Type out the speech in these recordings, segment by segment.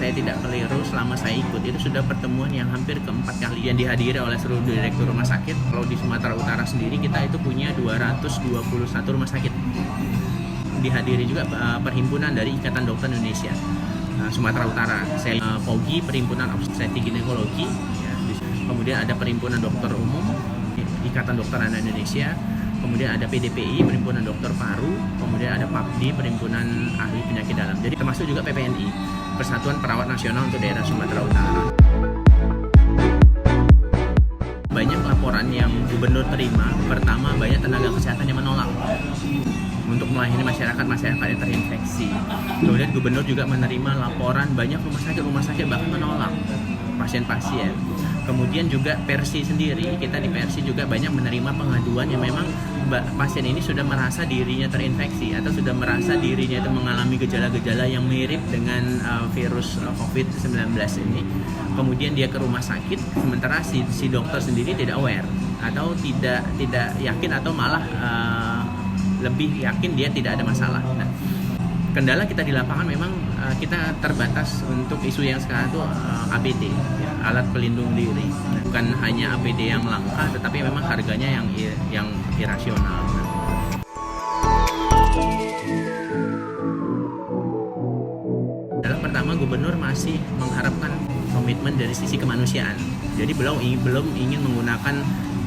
saya tidak keliru selama saya ikut itu sudah pertemuan yang hampir keempat kali yang dihadiri oleh seluruh direktur rumah sakit. Kalau di Sumatera Utara sendiri kita itu punya 221 rumah sakit. Dihadiri juga perhimpunan dari Ikatan Dokter Indonesia Sumatera Utara, POGI, Perhimpunan Obstetrik Ginekologi, ya. Kemudian ada Perhimpunan Dokter Umum, Ikatan Dokter Anak Indonesia, kemudian ada PDPI, Perhimpunan Dokter Paru, kemudian ada PAPDI, Perhimpunan Ahli Penyakit Dalam. Jadi termasuk juga PPNI, Persatuan Perawat Nasional untuk Daerah Sumatera Utara. Banyak laporan yang gubernur terima. Pertama, banyak tenaga kesehatan yang menolak untuk melayani masyarakat yang terinfeksi. Kemudian gubernur juga menerima laporan banyak rumah sakit bahkan menolak pasien-pasien. Kemudian juga Persi sendiri, kita di Persi juga banyak menerima pengaduan yang memang pasien ini sudah merasa dirinya terinfeksi atau sudah merasa dirinya itu mengalami gejala-gejala yang mirip dengan virus COVID-19 ini. Kemudian dia ke rumah sakit, sementara si dokter sendiri tidak aware atau tidak yakin atau malah lebih yakin dia tidak ada masalah. Nah, kendala kita di lapangan memang kita terbatas untuk isu yang sekarang itu APD, ya, alat pelindung diri. Bukan hanya APD yang langka, tetapi memang harganya yang irasional. Pertama, gubernur masih mengharapkan komitmen dari sisi kemanusiaan. Jadi belum ingin menggunakan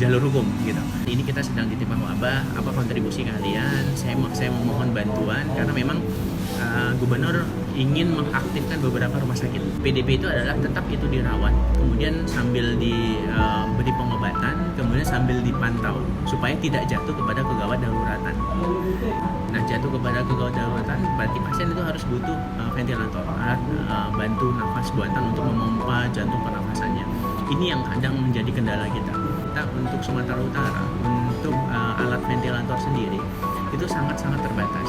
jalur hukum gitu. Ini kita sedang ditimpa wabah, apa kontribusi kalian? Saya memohon bantuan karena memang gubernur ingin mengaktifkan beberapa rumah sakit. PDP itu adalah tetap itu dirawat, kemudian sambil diberi pengobatan, kemudian sambil dipantau supaya tidak jatuh kepada kegawat daruratan. Nah, jatuh kepada kegawat daruratan berarti pasien itu harus butuh ventilator, bantu nafas buatan untuk memompa jantung pernafasannya. Ini yang kadang menjadi kendala kita. Untuk Sumatera Utara, untuk alat ventilator sendiri itu sangat-sangat terbatas.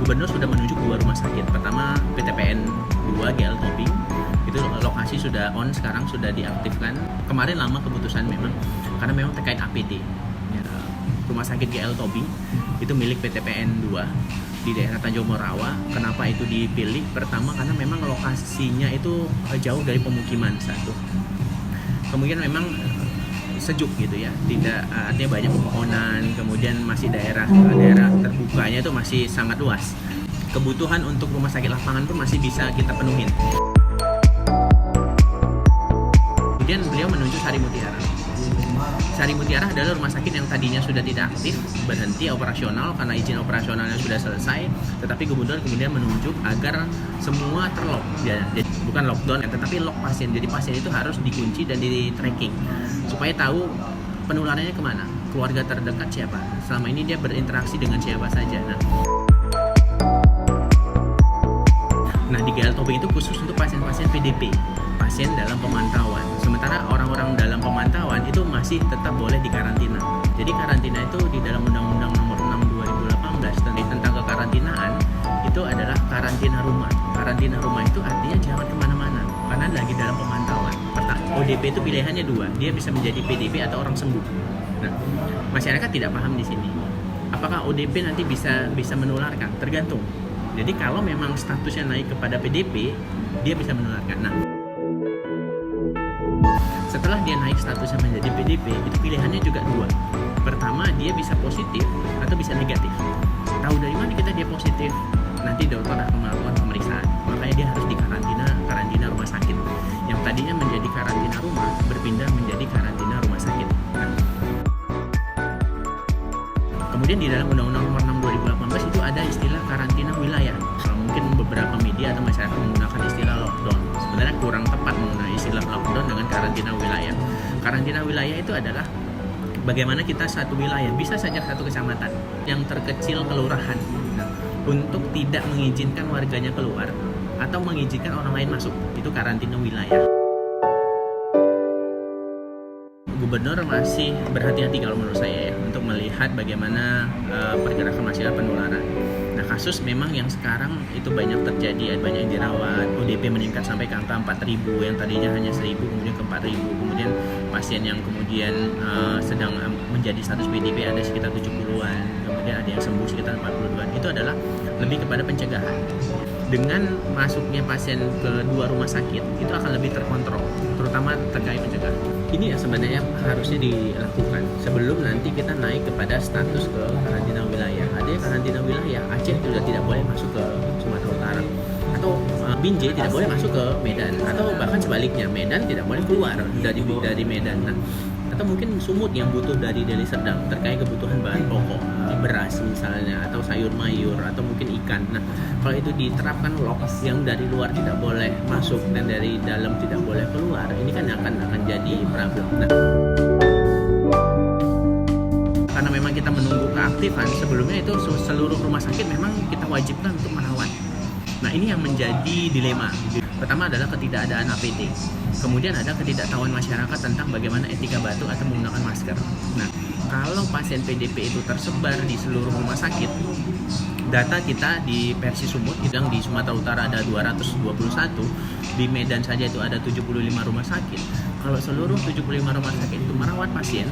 Gubernur sudah menunjuk 2 rumah sakit. Pertama PTPN 2 GL Tobing, itu lokasi sudah on, sekarang sudah diaktifkan. Kemarin lama keputusan memang karena memang terkait APD. Ya, rumah sakit GL Tobing itu milik PTPN 2 di daerah Tanjung Morawa. Kenapa itu dipilih? Pertama karena memang lokasinya itu jauh dari pemukiman satu. Kemudian memang sejuk gitu ya, tidak artinya banyak pepohonan, kemudian masih daerah terbukanya itu masih sangat luas. Kebutuhan untuk rumah sakit lapangan pun masih bisa kita penuhin. Kemudian beliau menunjuk Sari Mutiara. Sari Mutiara adalah rumah sakit yang tadinya sudah tidak aktif, berhenti operasional karena izin operasionalnya sudah selesai, tetapi gubernur kemudian menunjuk agar semua terlock, ya, bukan lockdown, tetapi lock pasien. Jadi pasien itu harus dikunci dan di-tracking supaya tahu penularannya kemana, keluarga terdekat siapa, selama ini dia berinteraksi dengan siapa saja. Nah di GL Tobing itu khusus untuk pasien-pasien PDP, pasien dalam pemantauan. Sementara orang-orang dalam pemantauan itu masih tetap boleh dikarantina. Jadi karantina itu di dalam Undang-Undang Nomor 6 2018 tentang kekarantinaan itu adalah karantina rumah. Karantina rumah itu artinya jangan kemana-mana karena lagi dalam pemantauan. ODP itu pilihannya 2, dia bisa menjadi PDP atau orang sembuh. Nah, masyarakat tidak paham di sini. Apakah ODP nanti bisa menularkan? Tergantung. Jadi kalau memang statusnya naik kepada PDP, dia bisa menularkan. Nah, setelah dia naik statusnya menjadi PDP, itu pilihannya juga 2. Pertama, dia bisa positif atau bisa negatif. Tahu dari mana kita dia positif? Nanti dokter akan melakukan pemeriksaan. Makanya dia harus karantina rumah sakit. Yang tadinya menjadi karantina rumah berpindah menjadi karantina rumah sakit. Nah, kemudian di dalam Undang-Undang Nomor 6 2018 itu ada istilah karantina wilayah. Mungkin beberapa media atau masyarakat menggunakan istilah lockdown. Sebenarnya kurang tepat menggunakan istilah lockdown dengan karantina wilayah. Karantina wilayah itu adalah bagaimana kita satu wilayah, bisa saja satu kecamatan, yang terkecil kelurahan, untuk tidak mengizinkan warganya keluar atau mengizinkan orang lain masuk. Itu karantina wilayah. Gubernur masih berhati-hati kalau menurut saya ya, untuk melihat bagaimana pergerakan masyarakat penularan. Nah, kasus memang yang sekarang itu banyak terjadi, banyak yang dirawat, ODP meningkat sampai ke angka 4.000, yang tadinya hanya 1.000 kemudian ke 4.000, kemudian pasien yang kemudian sedang menjadi status PDP ada sekitar 70-an, kemudian ada yang sembuh sekitar 42-an. Itu adalah lebih kepada pencegahan. Dengan masuknya pasien ke 2 rumah sakit itu akan lebih terkontrol, terutama terkait mencegah. Ini ya sebenarnya harusnya dilakukan sebelum nanti kita naik kepada status ke karantina wilayah. Ada karantina wilayah, Aceh juga tidak boleh masuk ke Sumatera Utara, atau Binjai tidak boleh masuk ke Medan, atau bahkan sebaliknya, Medan tidak boleh keluar dari Medan. Nah, atau mungkin Sumut yang butuh dari Deli Serdang terkait kebutuhan bahan pokok, beras misalnya, atau sayur mayur, atau mungkin ikan. Nah, kalau itu diterapkan lock yang dari luar tidak boleh masuk dan dari dalam tidak boleh keluar, ini kan akan jadi problem. Nah, karena memang kita menunggu keaktifan, sebelumnya itu seluruh rumah sakit memang kita wajibkan untuk merawat. Nah, ini yang menjadi dilema. Pertama adalah ketidakadaan APD. Kemudian ada ketidaktahuan masyarakat tentang bagaimana etika batuk atau menggunakan masker. Nah, kalau pasien PDP itu tersebar di seluruh rumah sakit, data kita di Persi Sumut, yang di Sumatera Utara ada 221, di Medan saja itu ada 75 rumah sakit. Kalau seluruh 75 rumah sakit itu merawat pasien,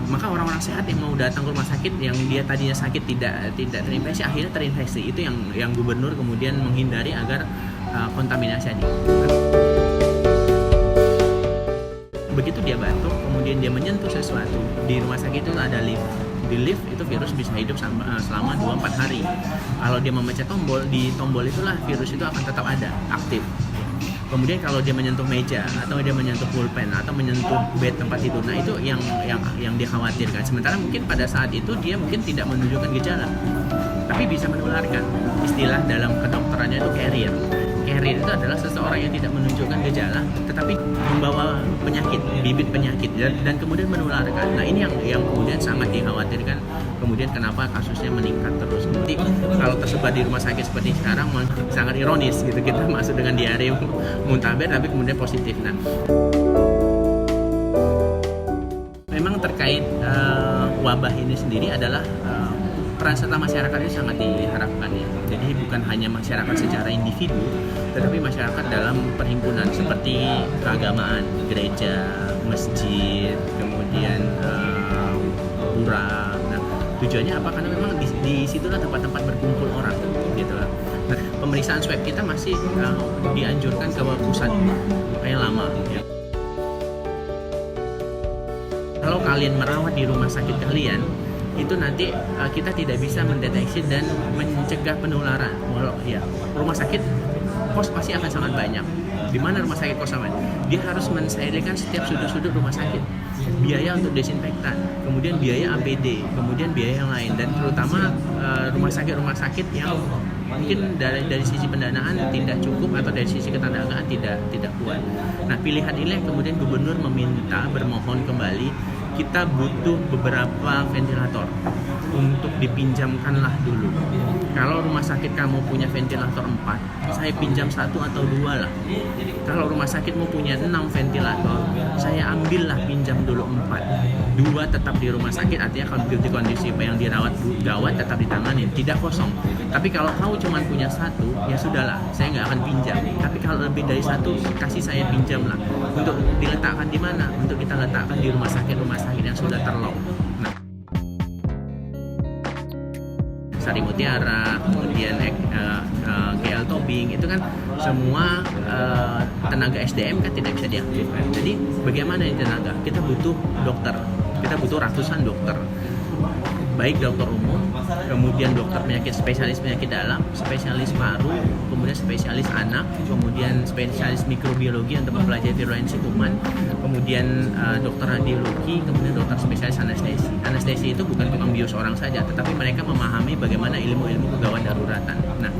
maka orang-orang sehat yang mau datang ke rumah sakit yang dia tadinya sakit tidak terinfeksi, akhirnya terinfeksi. Itu yang gubernur kemudian menghindari agar kontaminasi aja. Begitu dia batuk, kemudian dia menyentuh sesuatu, di rumah sakit itu ada lift. Di lift itu virus bisa hidup selama 2-4 hari. Kalau dia memencet tombol, di tombol itulah virus itu akan tetap ada, aktif. Kemudian kalau dia menyentuh meja, atau dia menyentuh pulpen, atau menyentuh bed tempat tidur, nah itu yang dikhawatirkan. Sementara mungkin pada saat itu dia mungkin tidak menunjukkan gejala, tapi bisa menularkan. Istilah dalam kedokterannya itu carrier. Carrier itu adalah seseorang yang tidak menunjukkan gejala, tetapi membawa penyakit, bibit penyakit, dan kemudian menularkan. Nah, ini yang kemudian sangat dikhawatirkan. Kemudian kenapa kasusnya meningkat terus. Jadi kalau tersebar di rumah sakit seperti sekarang, sangat ironis gitu, kita masuk dengan diare muntaber tapi kemudian positif. Nah, memang terkait wabah ini sendiri adalah peran serta masyarakat ini sangat diharapkan ya. Jadi bukan hanya masyarakat secara individu, tetapi masyarakat dalam perhimpunan seperti keagamaan, gereja, masjid, kemudian pura. Nah, tujuannya apa? Karena memang di situlah tempat-tempat berkumpul orang, gitu lah. Nah, pemeriksaan swab kita masih dianjurkan ke pusat yang lama. Ya. Kalau kalian merawat di rumah sakit kalian, itu nanti kita tidak bisa mendeteksi dan mencegah penularan. Walau ya rumah sakit kos pasti akan sangat banyak. Di mana rumah sakit kos sama? Dia harus mensterilkan setiap sudut-sudut rumah sakit. Biaya untuk desinfektan, kemudian biaya APD, kemudian biaya yang lain, dan terutama rumah sakit yang mungkin dari sisi pendanaan tidak cukup atau dari sisi ketenagaan tidak kuat. Nah, pilihan ini kemudian gubernur meminta, bermohon kembali, kita butuh beberapa ventilator untuk dipinjamkanlah dulu. Kalau rumah sakit kamu punya ventilator 4, saya pinjam 1 atau 2 lah. Kalau rumah sakitmu punya 6 ventilator, saya ambillah pinjam dulu 4. 2 tetap di rumah sakit, artinya kalau di kondisi yang dirawat gawat tetap ditangani, tidak kosong. Tapi kalau kamu cuma punya 1, ya sudahlah, saya nggak akan pinjam. Tapi kalau lebih dari 1, kasih saya pinjam lah. Untuk diletakkan di mana? Untuk kita letakkan di rumah sakit yang sudah terlock. Nah, Sari Mutiara, kemudian GL Tobing, itu kan semua tenaga SDM kan tidak bisa diaktifkan. Jadi bagaimana ini tenaga? Kita butuh dokter, kita butuh ratusan dokter, baik dokter umum, kemudian dokter spesialis penyakit dalam, spesialis paru, kemudian spesialis anak, kemudian spesialis mikrobiologi untuk mempelajari virulensi kuman, kemudian dokter radiologi, kemudian dokter spesialis anestesi. Anestesi itu bukan tukang bius orang saja, tetapi mereka memahami bagaimana ilmu-ilmu kegawat daruratan. Nah,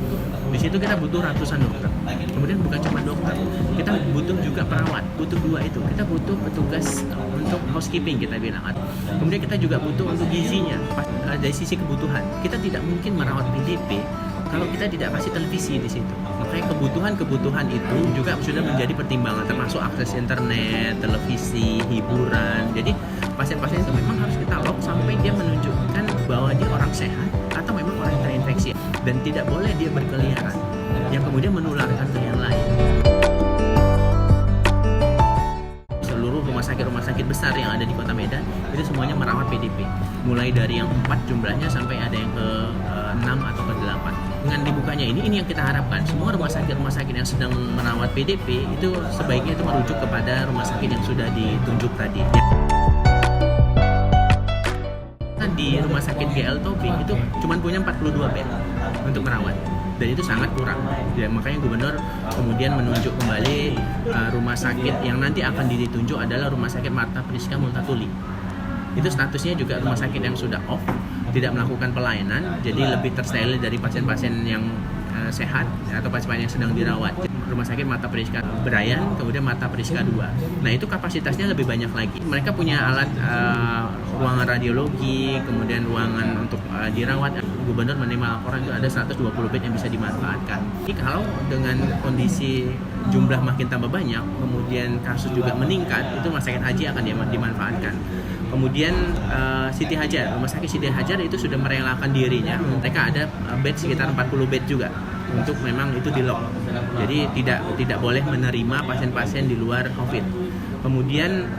di situ kita butuh ratusan dokter. Kemudian bukan cuma dokter, kita butuh juga perawat, butuh 2 itu. Kita butuh petugas untuk housekeeping, kita bilang. Kemudian kita juga butuh untuk gizinya. Dari sisi kebutuhan, kita tidak mungkin merawat PDP kalau kita tidak kasih televisi di situ. Makanya kebutuhan itu juga sudah menjadi pertimbangan, termasuk akses internet, televisi, hiburan. Jadi pasien-pasien itu memang harus kita lock sampai dia menunjukkan bahwa dia orang sehat atau memang orang yang terinfeksi, dan tidak boleh dia berkeliaran yang kemudian menularkan ke yang lain. Rumah sakit besar yang ada di Kota Medan itu semuanya merawat PDP, mulai dari yang 4 jumlahnya sampai ada yang ke 6 atau ke 8. dengan dibukanya ini yang kita harapkan. Semua rumah sakit yang sedang merawat PDP itu sebaiknya itu merujuk kepada rumah sakit yang sudah ditunjuk tadi. Di rumah sakit GL Tobing itu cuma punya 42 bed untuk merawat, dan itu sangat kurang. Ya, makanya gubernur kemudian menunjuk kembali rumah sakit yang nanti akan ditunjuk adalah Rumah Sakit Marta Priska Multatuli. Itu statusnya juga rumah sakit yang sudah off, tidak melakukan pelayanan, jadi lebih tersteril dari pasien-pasien yang sehat atau pasien yang sedang dirawat. Rumah sakit Marta Priska Brayan, kemudian Marta Priska 2. Nah, itu kapasitasnya lebih banyak lagi. Mereka punya alat ruangan radiologi, kemudian ruangan untuk dirawat. Gubernur menerima laporan itu ada 120 bed yang bisa dimanfaatkan. Jadi kalau dengan kondisi jumlah makin tambah banyak, kemudian kasus juga meningkat, itu rumah sakit haji akan dimanfaatkan. Kemudian Siti Hajar, rumah sakit Siti Hajar itu sudah merelakan dirinya. Mereka ada bed sekitar 40 bed juga untuk memang itu di lock. Jadi tidak boleh menerima pasien-pasien di luar COVID. Kemudian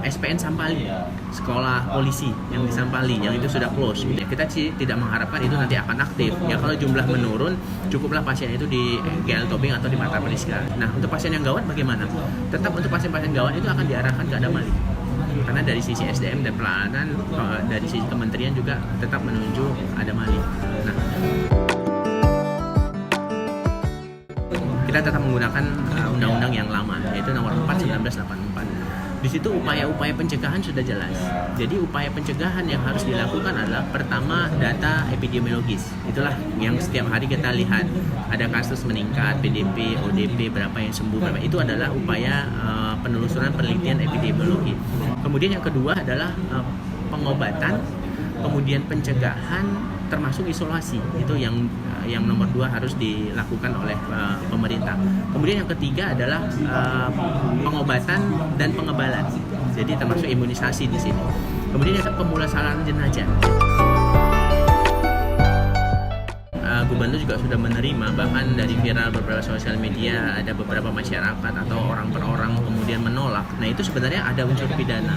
SPN Sampali, sekolah polisi yang di Sampali, yang itu sudah close. Kita sih tidak mengharapkan itu nanti akan aktif. Ya kalau jumlah menurun, cukuplah pasien itu di GL Tobing atau di Marta Priska. Nah, untuk pasien yang gawat bagaimana? Tetap untuk pasien-pasien gawat itu akan diarahkan ke Adamali. Karena dari sisi SDM dan pelayanan, dari sisi kementerian juga tetap menunjuk Adamali. Nah, kita tetap menggunakan undang-undang yang lama, yaitu nomor 4/1984. Di situ upaya-upaya pencegahan sudah jelas. Jadi upaya pencegahan yang harus dilakukan adalah pertama data epidemiologis. Itulah yang setiap hari kita lihat ada kasus meningkat, PDP, ODP, berapa yang sembuh, berapa. Itu adalah upaya penelusuran penelitian epidemiologi. Kemudian yang kedua adalah pengobatan, kemudian pencegahan termasuk isolasi. Itu yang nomor 2 harus dilakukan oleh pemerintah. Kemudian yang ketiga adalah pengobatan dan pengebalan. Jadi termasuk imunisasi di sini. Kemudian ada pemulasaran jenazah. Gubernur juga sudah menerima, bahkan dari viral beberapa sosial media ada beberapa masyarakat atau orang per orang kemudian menolak. Nah, itu sebenarnya ada unsur pidana.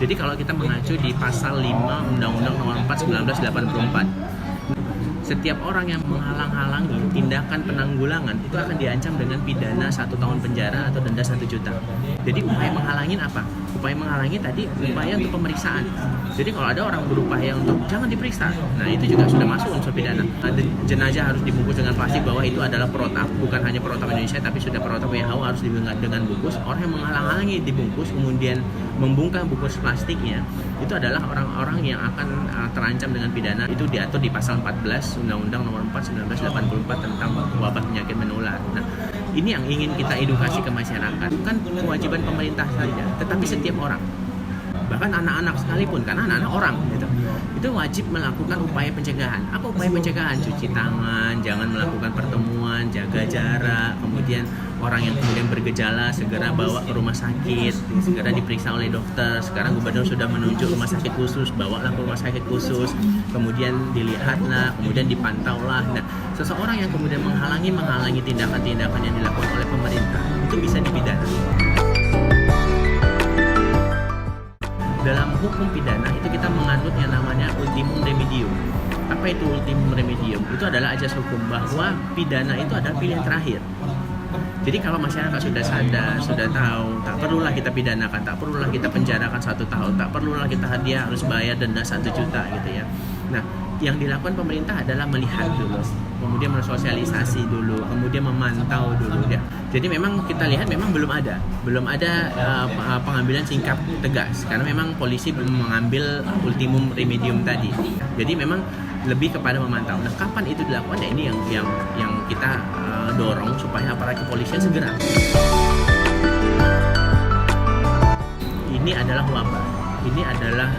Jadi kalau kita mengacu di pasal 5 Undang-Undang Nomor 4/1984, setiap orang yang menghalang-halangi tindakan penanggulangan itu akan diancam dengan pidana 1 tahun penjara atau denda 1 juta. Jadi upaya menghalangin apa? Upaya menghalangi tadi upaya untuk pemeriksaan. Jadi kalau ada orang berupaya untuk jangan diperiksa, nah itu juga sudah masuk unsur pidana. Jenazah harus dibungkus dengan plastik bahwa itu adalah protap, bukan hanya protap Indonesia tapi sudah protap WHO, harus dibungkus dengan bungkus. Orang yang menghalang-halangi dibungkus kemudian membungkam bungkus plastiknya, itu adalah orang-orang yang akan terancam dengan pidana. Itu diatur di pasal 14 Undang-Undang Nomor 4/1984 tentang wabah penyakit menular. Nah, ini yang ingin kita edukasi ke masyarakat. Bukan kewajiban pemerintah saja, tetapi setiap orang. Bahkan anak-anak sekalipun, karena anak-anak orang gitu. Itu wajib melakukan upaya pencegahan. Apa upaya pencegahan? Cuci tangan, jangan melakukan pertemuan, jaga jarak, kemudian orang yang kemudian bergejala segera bawa ke rumah sakit, segera diperiksa oleh dokter. Sekarang gubernur sudah menunjuk rumah sakit khusus, bawalah ke rumah sakit khusus, kemudian dilihatlah, kemudian dipantaulah. Nah, seseorang yang kemudian menghalangi tindakan-tindakan yang dilakukan oleh pemerintah itu bisa dipidana. Dalam hukum pidana itu kita menganut yang namanya ultimum remedium. Apa itu ultimum remedium? Itu adalah ajas hukum bahwa pidana itu adalah pilihan terakhir. Jadi kalau masyarakat sudah sadar, sudah tahu, tak perlulah kita pidanakan, tak perlulah kita penjarakan 1 tahun, tak perlulah dia harus bayar denda 1 juta gitu ya. Nah, yang dilakukan pemerintah adalah melihat dulu, kemudian mensosialisasi dulu, kemudian memantau dulu ya. Jadi memang kita lihat memang belum ada pengambilan sikap tegas karena memang polisi belum mengambil ultimum remedium tadi. Jadi memang lebih kepada memantau. Nah, kapan itu dilakukan? Ya ini yang kita dorong supaya aparat kepolisian segera. Ini adalah wabah. Ini adalah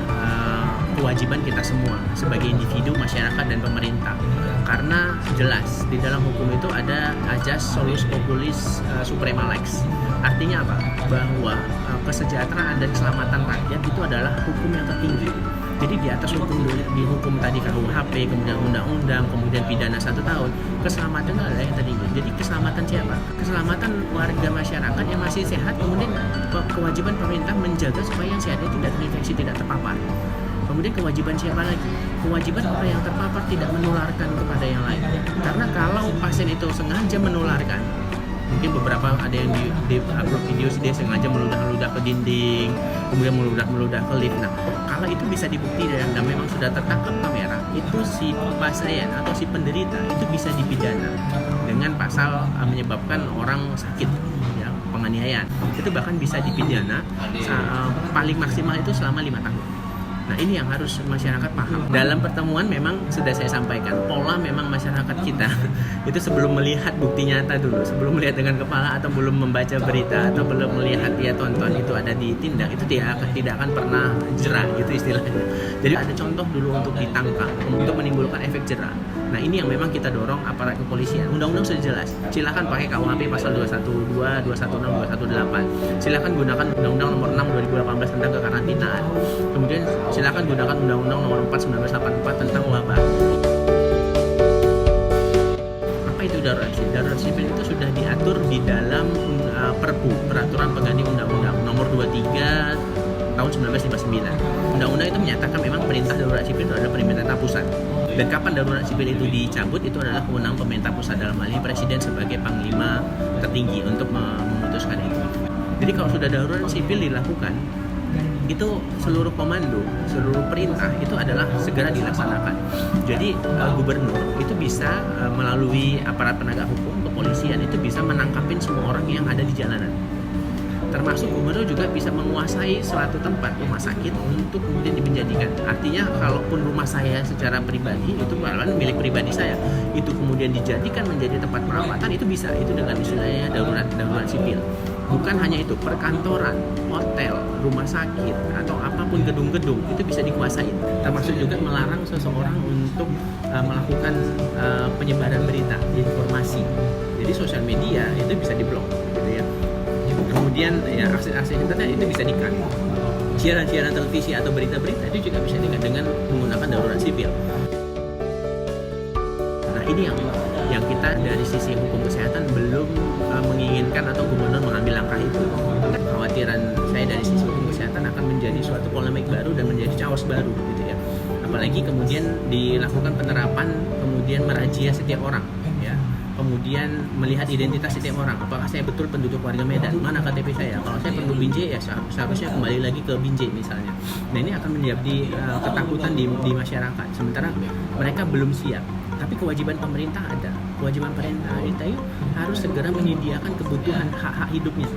kewajiban kita semua sebagai individu, masyarakat, dan pemerintah. Karena jelas di dalam hukum itu ada ajas solus populis suprema lex. Artinya apa? Bahwa kesejahteraan dan keselamatan rakyat itu adalah hukum yang tertinggi. Jadi di atas hukum tadi KUHP, kemudian undang-undang, kemudian pidana 1 tahun, keselamatan adalah yang tertinggi. Jadi keselamatan siapa? Keselamatan warga masyarakat yang masih sehat, kemudian kewajiban pemerintah menjaga supaya yang sehat itu tidak terinfeksi, tidak terpapar. Kemudian kewajiban siapa lagi? Kewajiban orang yang terpapar tidak menularkan kepada yang lain. Karena kalau pasien itu sengaja menularkan, mungkin beberapa ada yang di upload video dia sengaja meludah-meludah ke dinding, kemudian meludah-meludah ke lift. Nah, kalau itu bisa dibukti dan memang sudah tertangkap kamera, itu si pasien atau si penderita itu bisa dipidana dengan pasal menyebabkan orang sakit, ya, penganiayaan. Itu bahkan bisa dipidana paling maksimal itu selama 5 tahun. Nah, ini yang harus masyarakat paham. Dalam pertemuan memang sudah saya sampaikan, pola memang masyarakat kita itu sebelum melihat bukti nyata dulu, sebelum melihat dengan kepala atau belum membaca berita atau belum melihat dia tonton itu ada ditindak, itu tidak akan pernah jerah gitu istilahnya. Jadi ada contoh dulu untuk ditangkap, untuk menimbulkan efek jerah. Nah, ini yang memang kita dorong aparat kepolisian. Undang-undang sudah jelas. Silakan pakai KUHP pasal 212, 216, 218. Silakan gunakan Undang-Undang nomor 6 2018 tentang kekarantinaan. Kemudian silakan gunakan Undang-Undang nomor 4 1984 tentang wabah. Apa itu darurat sipil? Darurat sipil itu sudah diatur di dalam Perpu, Peraturan Pengganti Undang-Undang nomor 23 tahun 1959. Undang-undang itu menyatakan memang perintah darurat sipil itu adalah pemerintah pusat. Dan kapan darurat sipil itu dicabut, itu adalah kewenangan pemerintah pusat, dalam hal ini presiden sebagai panglima tertinggi untuk memutuskan itu. Jadi kalau sudah darurat sipil dilakukan, itu seluruh komando, seluruh perintah itu adalah segera dilaksanakan. Jadi gubernur itu bisa melalui aparat penegak hukum, kepolisian itu bisa menangkapin semua orang yang ada di jalanan. Termasuk gubernur juga bisa menguasai suatu tempat rumah sakit untuk kemudian dimenjadikan. Artinya kalaupun rumah saya secara pribadi itu malah milik pribadi saya, itu kemudian dijadikan menjadi tempat perawatan, itu bisa, itu dengan istilahnya darurat sipil. Bukan hanya itu, perkantoran, hotel, rumah sakit atau apapun gedung-gedung itu bisa dikuasai. Termasuk juga melarang seseorang untuk melakukan penyebaran berita, informasi. Jadi sosial media itu bisa diblok, gitu ya. Kemudian ya akses internet itu bisa di-cut. Siaran-siaran televisi atau berita-berita itu juga bisa di-cut dengan menggunakan darurat sipil. Nah, ini yang kita dari sisi hukum kesehatan belum menginginkan atau gubernur mengambil langkah itu. Kekhawatiran saya dari sisi hukum kesehatan akan menjadi suatu polemik baru dan menjadi chaos baru, gitu ya. Apalagi kemudian dilakukan penerapan, kemudian merazia setiap orang, ya. Kemudian melihat identitas setiap orang, apakah saya betul penduduk warga Medan, mana KTP saya, kalau saya penduduk Binjai ya seharusnya kembali lagi ke Binjai misalnya. Nah, ini akan menjadi ketakutan di masyarakat, sementara mereka belum siap. Tapi kewajiban pemerintah ada, kewajiban pemerintah itu harus segera menyediakan kebutuhan hak-hak hidupnya,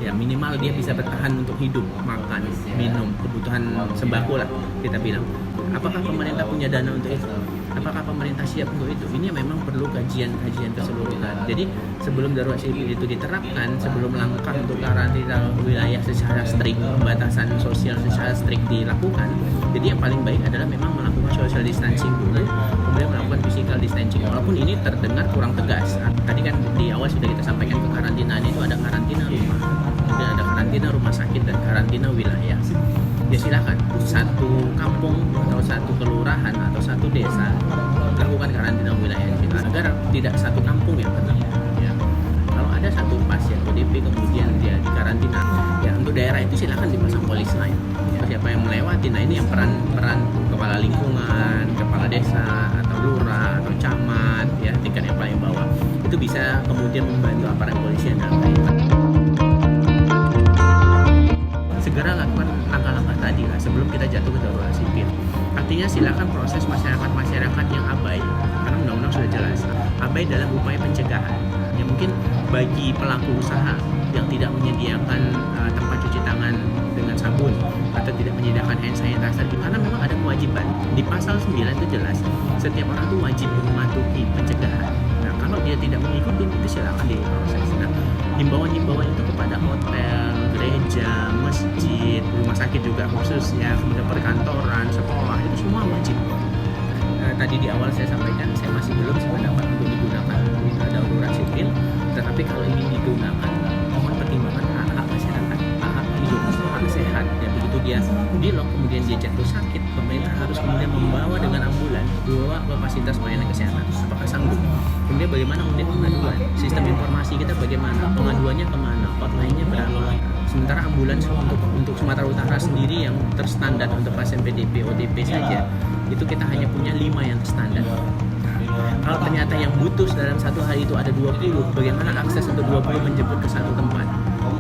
ya minimal dia bisa bertahan untuk hidup, makan, minum, kebutuhan sembako lah kita bilang. Apakah pemerintah punya dana untuk itu? Apakah pemerintah siap untuk itu? Ini memang perlu kajian keseluruhan. Jadi sebelum darurat sipil itu diterapkan, sebelum langkah untuk karantina wilayah secara strict, pembatasan sosial secara strict dilakukan, jadi yang paling baik adalah memang melakukan social distancing dulu, kemudian melakukan physical distancing. Walaupun ini terdengar kurang tegas. Tadi kan di awal sudah kita sampaikan kekarantinaan itu ada karantina rumah, kemudian ada karantina rumah sakit dan karantina wilayah. Ya silakan satu kampung atau satu kelurahan atau satu desa lakukan karantina wilayah kita agar tidak satu kampung yang kena. Ya. Kalau ada satu pasien ODP kemudian dia dikarantina, ya untuk daerah itu silakan dipasang polis lain. Ya, siapa yang melewati, nah ini yang peran kepala lingkungan, kepala desa atau lurah atau camat, ya tingkat yang paling bawah itu bisa kemudian membantu aparat kepolisian dalam kaitan. Segera lakukan langkah-langkah tadi lah sebelum kita jatuh ke darurat sipil. Artinya silakan proses masyarakat yang abai, karena undang-undang sudah jelas, abai dalam upaya pencegahan. Ya mungkin bagi pelaku usaha yang tidak menyediakan tempat cuci tangan dengan sabun atau tidak menyediakan hand sanitizer, karena memang ada kewajiban di pasal 9 itu jelas setiap orang itu wajib mematuhi pencegahan. Nah, kalau dia tidak mengikuti itu silakan diproses. Nah, himbauan-himbauan itu kepada hotel, gereja, masjid, rumah sakit juga khususnya, kemudian perkantoran, sekolah, itu semua wajib. Tadi di awal saya sampaikan, saya masih belum sependapat untuk digunakan darurat sipil, tetapi kalau ingin digunakan, mohon pertimbangan hak masyarakat, hak hidup, hak sehat. Dan begitu dia di-lock, kemudian dia jatuh sakit, pemerintah harus kemudian membawa dengan ambulan, bawa ke fasilitas pelayanan kesehatan. Apakah sanggup? Kemudian bagaimana kemudian pengaduan? Sistem informasi kita bagaimana? Pengaduannya kemana? Hotline-nya berapa? Sementara ambulans untuk Sumatera Utara sendiri yang terstandar untuk pasien PDP, ODP saja itu kita hanya punya 5 yang terstandar. Kalau ternyata yang butuh dalam satu hari itu ada 20, bagaimana akses untuk 20 menjemput ke satu tempat?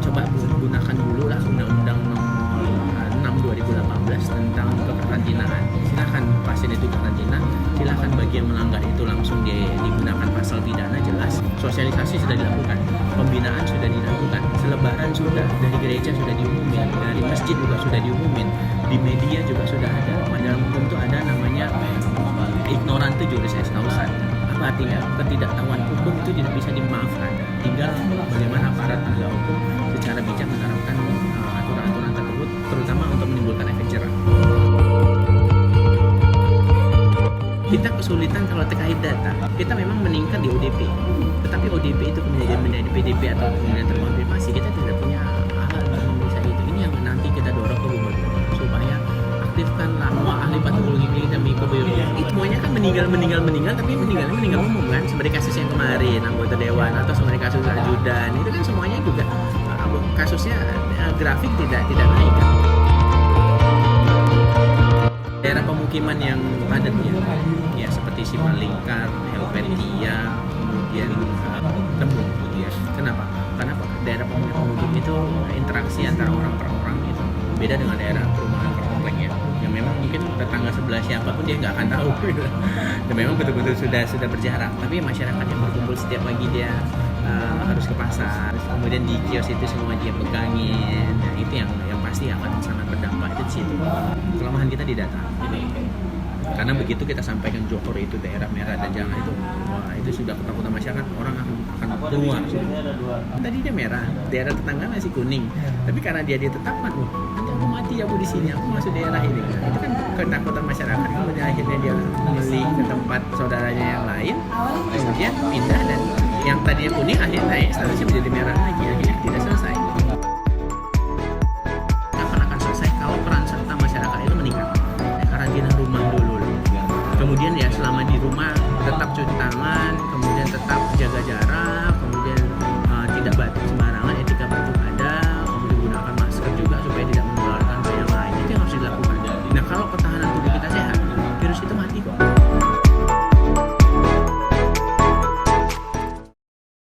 Coba gunakan dulu lah Undang-Undang Nomor 6 2018 tentang kekarantinaan. Silakan pasien itu karantina, silakan bagi yang melanggar itu langsung digunakan pasal pidana jelas. Sosialisasi sudah dilakukan, pembinaan sudah dilakukan, selebaran sudah, dari gereja sudah diumumin, dari masjid juga sudah diumumin, di media juga sudah ada. Dalam hukum itu ada namanya ignorante juris est causa. Apa artinya? Ketidaktahuan hukum itu tidak bisa dimaafkan. Tinggal bagaimana aparat penegak hukum secara bijak menerapkan aturan-aturan tersebut, terutama untuk menimbulkan efek jerah. Kita kesulitan kalau terkait data. Kita memang meningkat di ODP, tetapi ODP itu kemudian menjadi PDP atau kemudian terkonfirmasi, kita tidak punya alat untuk bisa itu. Ini yang nanti kita dorong ke gubernur supaya aktifkanlah ahli patologi klinik dan mikrobiologi. Itu semuanya kan meninggal, tapi meninggal umum kan, seperti kasus yang kemarin anggota dewan atau seperti kasus ajudan, itu kan semuanya juga kasusnya grafik tidak naik kan. Daerah pemukiman yang padat ya seperti Simalingkar, Helvetia, kemudian Tembung gitu ya. Kenapa? Karena daerah pemukiman itu interaksi antara orang per orang itu beda dengan daerah perumahan per komplek ya. Yang memang mungkin tetangga sebelah siapapun dia nggak akan tahu gitu. Dan memang betul-betul sudah berjarak. Tapi masyarakat yang berkumpul setiap pagi dia harus ke pasar, kemudian di kios itu semua dia pegangin. Nah, itu yang pasti akan sangat berdampak itu di situ. Kelemahan kita di data. Karena begitu kita sampaikan Johor itu daerah merah dan jangan itu, wah itu sudah ketakutan masyarakat, orang akan keluar. Tadi dia merah, daerah tetangga masih kuning, tapi karena dia ditetapkan, nanti aku mati aku di sini, aku masuk daerah ini. Itu kan ketakutan masyarakat, kemudian akhirnya dia memilih ke tempat saudaranya yang lain, kemudian pindah dan yang tadinya kuning akhirnya naik, statusnya menjadi merah lagi, akhirnya tidak selesai. Kapan akan selesai kalau peran serta masyarakat itu meningkat? Karantina rumah dulu. Kemudian ya selama di rumah tetap cuci tangan, kemudian tetap jaga jarak,